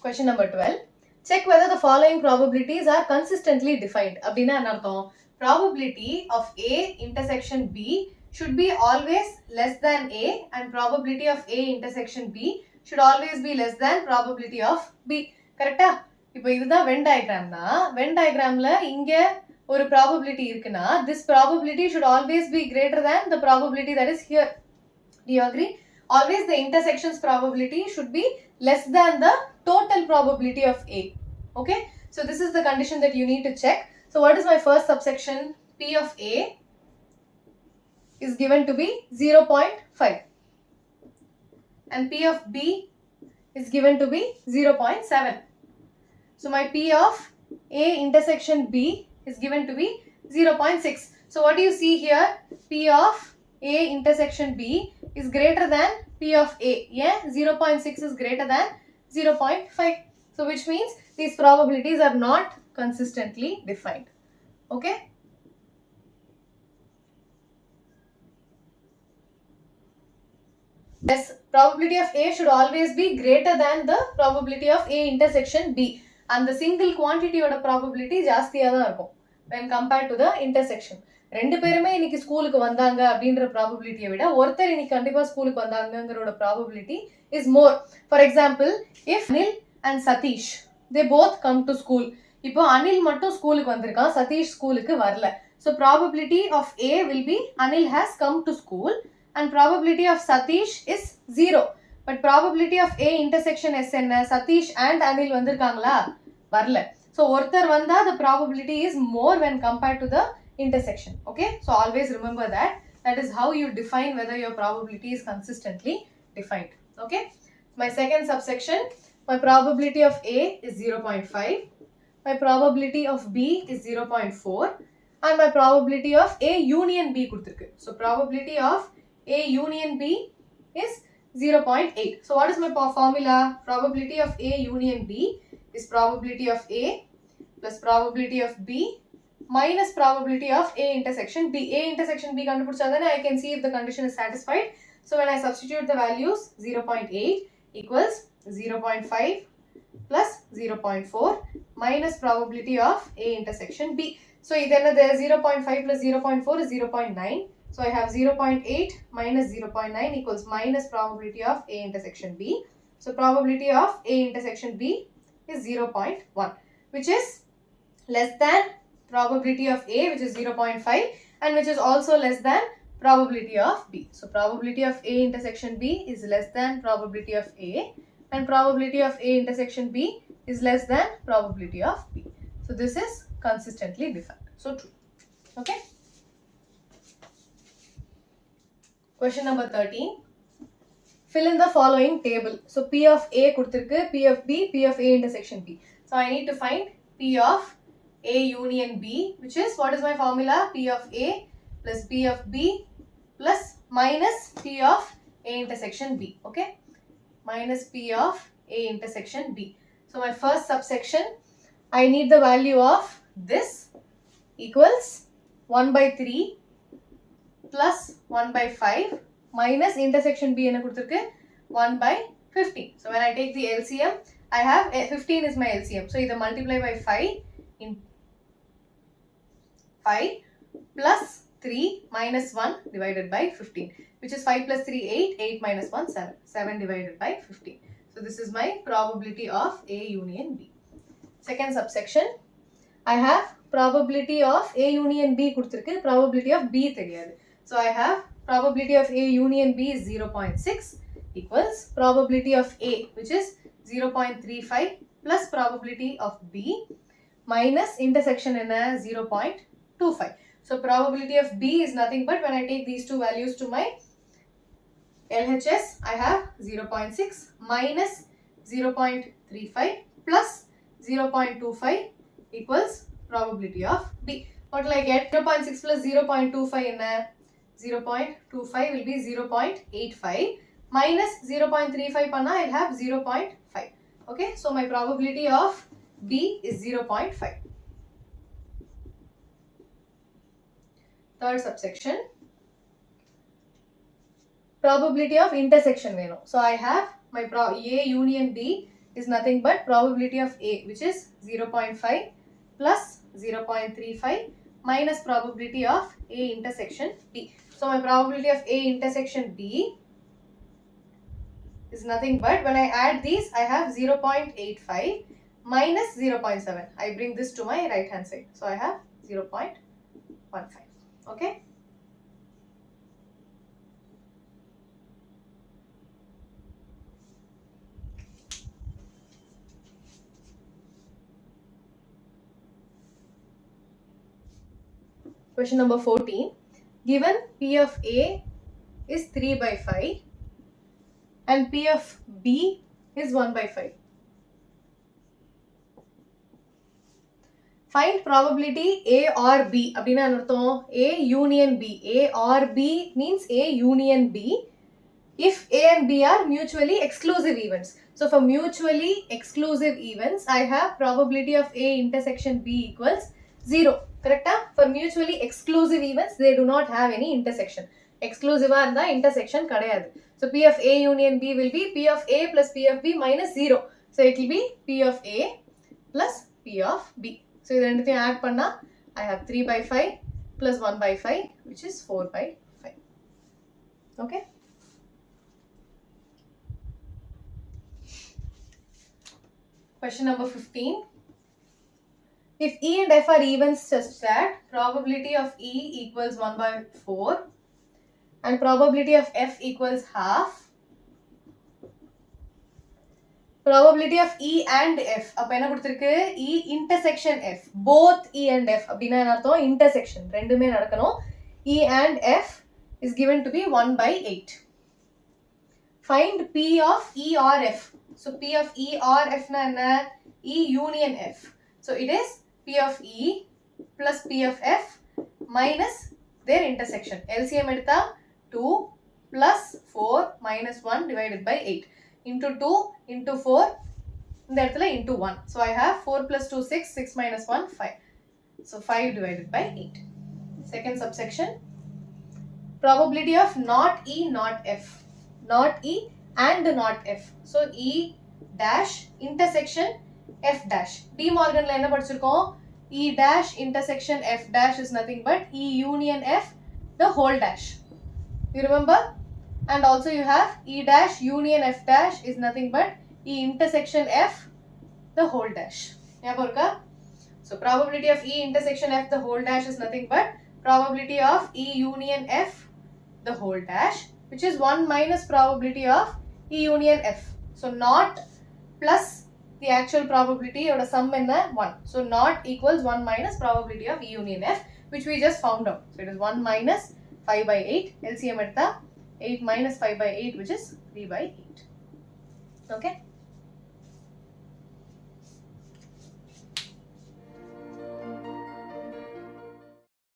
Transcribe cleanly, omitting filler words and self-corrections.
Question number 12. Check whether the following probabilities are consistently defined. அப்படினா என்ன அர்த்தம்? Probability of A intersection B should be always less than A and probability of A intersection B should always be less than probability of B. கரெக்டா? இப்போ இதுதான் Venn diagramனா Venn diagramல இங்க ஒரு probability இருக்குனா this probability should always be greater than the probability that is here. Do you agree? Always the intersections probability should be less than the total probability of A. Okay? So this is the condition that you need to check. So what is my first subsection? P of A is given to be 0.5 and P of B is given to be 0.7. So my P of A intersection B is given to be 0.6. So what do you see here? P of A intersection B is greater than P of A. Yeah, 0.6 is greater than 0.5. So which means these probabilities are not consistently defined. Okay? Yes, probability of A should always be greater than the probability of A intersection B. And the single quantity oda probability ஜாஸ்தியா தான் இருக்கும் when compared to the intersection. ரெண்டு பேருமே இன்னைக்கு ஸ்கூலுக்கு வந்தாங்க அப்படின்ற ப்ராபபிலிட்டியை விட ஒருத்தர் இன்னைக்கு கண்டிப்பா ஸ்கூலுக்கு வந்தாங்கங்கறோட probability is more. For example if Anil and Satish they both come to school. இப்போ அனில் மட்டும் ஸ்கூலுக்கு வந்திருக்கான், சதீஷ் ஸ்கூலுக்கு வரல. So probability of A will be Anil has come to school and probability of Satish is 0. But probability of A intersection S என்ன? Satish and Anil வந்திருக்காங்களா? வரல. So ஒருத்தர் வந்தா the probability is more when compared to the intersection. Okay, so always remember that. That is how you define whether your probability is consistently defined. Okay, my second subsection, my probability of A is 0.5, my probability of B is 0.4 and my probability of A union B kuduthirukku. So probability of A union B is 0.8. So what is my formula? Probability of A union B is probability of A plus probability of B minus probability of A intersection B. A intersection B kandupidichadane I can see if the condition is satisfied. So when I substitute the values, 0.8 equals 0.5 plus 0.4 minus probability of A intersection B. So then the 0.5 plus 0.4 is 0.9. So I have 0.8 minus 0.9 equals minus probability of A intersection B. So probability of A intersection B is 0.1, which is less than probability of A, which is 0.5, and which is also less than probability of B. So probability of A intersection B is less than probability of A and probability of A intersection B is less than probability of B. So this is consistently defined. So true. Okay. Question number 13. Fill in the following table. So P of A kuduthirukku, P of B, P of A intersection B. So I need to find P of A union B, which is, what is my formula? P of A plus P of B plus minus P of A intersection B. Okay, minus P of A intersection B. So my first subsection, I need the value of this equals 1 by 3 plus 1 by 5 minus intersection B enna kuduthirukku 1 by 15. So when I take the LCM, I have 15 is my LCM. So either multiply by 5 in 5 plus 3 minus 1 divided by 15, which is 5 plus 3 8, 8 minus 1 7, 7 divided by 15. So this is my probability of A union B. Second subsection, I have probability of A union B kuduthirukku, probability of B theriyadu. So I have probability of A union B is 0.6 equals probability of A, which is 0.35 plus probability of B minus intersection in a 0.25. So probability of B is nothing but when I take these two values to my LHS, I have 0.6 minus 0.35 plus 0.25 equals probability of B. What will I get? 0.6 plus 0.25 in a 0.25 will be 0.85 minus 0.35 panna I'll have 0.5. Okay, so my probability of B is 0.5. Third subsection, probability of intersection. So I have my A union B is nothing but probability of A, which is 0.5 plus 0.35 minus probability of A intersection B. So my probability of A intersection B is nothing but, when I add these, I have 0.85 minus 0.7. I bring this to my right hand side. So I have 0.15. Okay. Question number 14. Given P of A is 3 by 5 and P of B is 1 by 5. Find probability A or B. A union B. A or B means A union B if A and B are mutually exclusive events. So for mutually exclusive events, I have probability of A intersection B equals 0. Correct? For mutually exclusive events, they do not have any intersection. Exclusive and the intersection kadayadu. So P of A union B will be P of A plus P of B minus 0. So it will be P of A plus P of B. So this add panna, I have 3 by 5 plus 1 by 5, which is 4 by 5. Okay. Question number 15. If E and F are evens such that probability of E equals 1 by 4 and probability of F equals half, probability of E and F, E intersection F, both E and F, intersection, E and F is given to be 1 by 8. Find P of E or F. So P of E or F na E union F. So it is P of E plus P of F minus their intersection. LCM edutha 2 plus 4 minus 1 divided by 8. Into 2 into 4 into 1. So I have 4 plus 2 6, 6 minus 1 5. So 5 divided by 8. Second subsection. Probability of not E not F. Not E and not F. So E dash intersection F dash. De Morgan la enna padichirukom? E dash intersection F dash is nothing but E union F the whole dash. You remember? And also you have E dash union F dash is nothing but E intersection F the whole dash. So probability of E intersection F the whole dash is nothing but probability of E union F the whole dash, which is 1 minus probability of E union F. So not plus the actual probability or the sum in the 1. So not equals 1 minus probability of E union F, which we just found out. So it is 1 minus 5 by 8. LCM at the 8 minus 5 by 8, which is 3 by 8. Okay.